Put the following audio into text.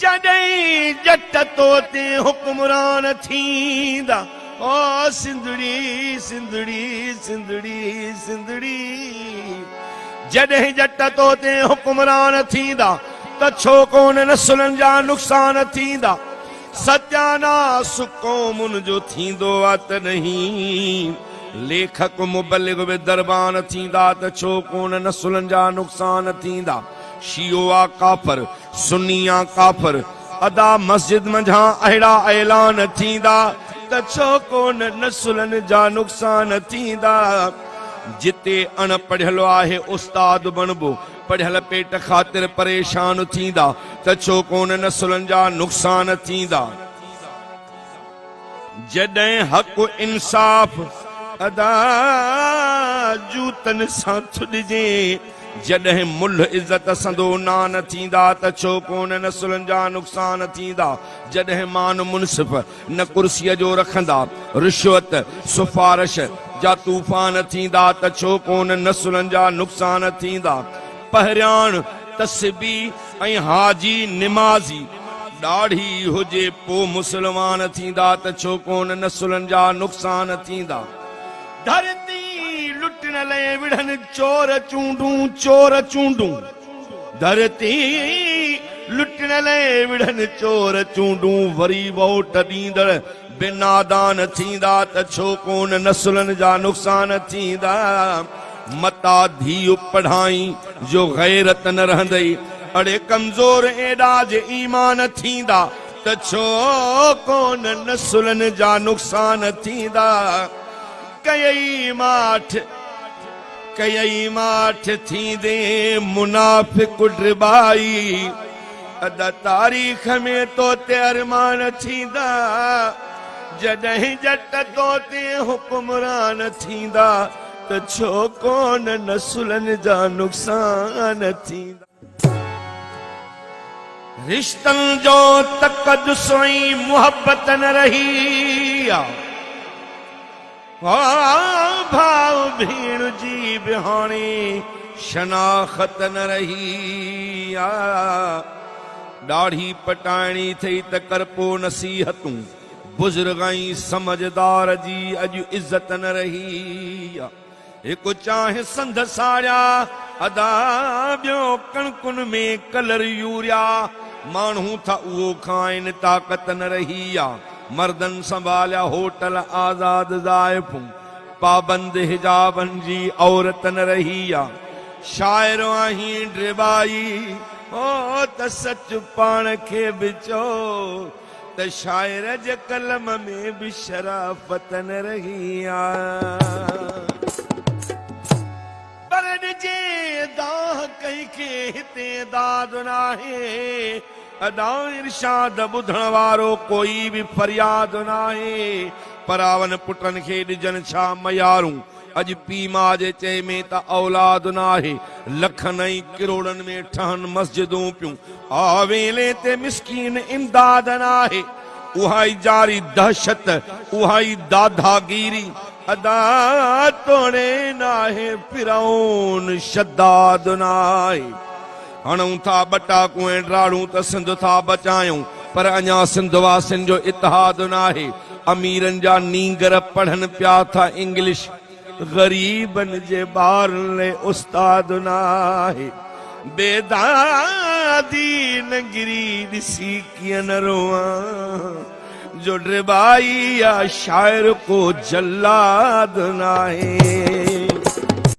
जॾहिं जट तो ते हुक्मरान थींदा ओ सिंधड़ी सिंधड़ी सिंधड़ी सिंधड़ी जॾहिं जट तो ते हुक्मरान थींदा त छो कोन नसुलनि जा नुक़सान थींदा सत्यानास क़ौमुनि जो थींदो आहे त नहीं लेखक मुबलिग बि दरबान थींदा त छो कोन नसुलनि जा नुक़सान थींदा शियो आ काफ़र सुन्नी आ काफ़र अदा मस्जिद मंझां अहिड़ा ऐलान थींदा त छो कोन नसुलनि जा नुक़सान थींदा जिते अणपढ़ियल आहे उस्ताद बणबो पढ़ियल पेट ख़ातिर परेशान थींदा त छो कोन नसुलनि जा नुक़सान थींदा जॾहिं हक़ इंसाफ़ अदा जूतनि सां थुॾिजे जॾहिं मुल्ह इज़त संदो नान थींदा त छो कोन नसुलनि जा नुक़सान थींदा जॾहिं मान मुनसिफ़ न कुर्सीअ जो रखंदा रिश्वत सिफारिश जा तूफ़ान थींदा त छो कोन नसुलनि जा नुक़सान थींदा पहिरियाण तस्बी ऐं हाजी निमाज़ी ॾाढी हुजे पोइ मुस्लमान थींदा त छो कोन नसुलनि जा नुक़सान थींदा धरती लुटण लाइ विढ़नि चोर चूंडूं धरती लुटण लाइ विढ़नि चोर चूंडूं वरी वोट ॾींदड़ बिनादान थींदा त छो कोन नसुलनि जा नुक़सान थींदा मता धीउ पढ़ाई जो गैरत न रहंदई अड़े कमज़ोर एॾा जे ईमान थींदा त छो कोन नसुलनि जा नुक़सान थींदा कयई माठ थींदे मुनाफ़िक़ ड्रिबाई अदा तारीख़ में तो ते अरमान थींदा जॾहिं जट तो ते हुक्मरान थींदा त छो कोन नसुलनि जा नुक़सान थींदा रिश्तनि जो तक़दुस ऐं मुहबत न रही भाउ भेण जी बि हाणे शनाख़त न रही ॾाढ़ी पटाइणी थई त कर पोइ नसीहतूं बुज़ुर्ग ऐं समझदार जी अॼु इज़त न रही हिकु चाहे संद साड़िया अदा ॿियो कणकुनि में कलर यूरिया माण्हू था उहो खाइनि ताक़त न रही मर्दन संभालिया होटल आज़ाद ज़ाइफूं पाबंद हिजाबनि जी औरत न रही शाइर आहीं ड्रिबाई ओ त सच पाण खे बि चओ त शाइर जे कलम में बि शराफ़त न रही पर जे दाह कंहिंखे हिते दाद नाहे अदा इरशाद ॿुधण वारो कोई बि फरियाद नाहे परावन पुटनि खे ॾिजनि छा मयारूं अॼु पीउ माउ जे चए में त औलाद नाहे लखनि ऐं किरोड़नि में ठहनि मस्जिदूं पियूं आवेले ते मिसकीन इमदाद नाहे उहा ई जारी दहशत उहा ई दादागीरी अदा तोड़े नाहे फिरौन शद्दाद नाहे हणूं था बटाकू ऐं ड्राड़ूं त सिंध था बचायूं पर अञा सिंध वासियुनि जो इतिहाद नाहे अमीरनि जा नींगर पढ़नि पिया था इंग्लिश ग़रीबनि जे ॿारनि लाइ उस्ताद नाहे बेदादी नगरी ॾिसी कीअं न रोवां जो ड्रिबाई या शाइर को जल्लाद नाहे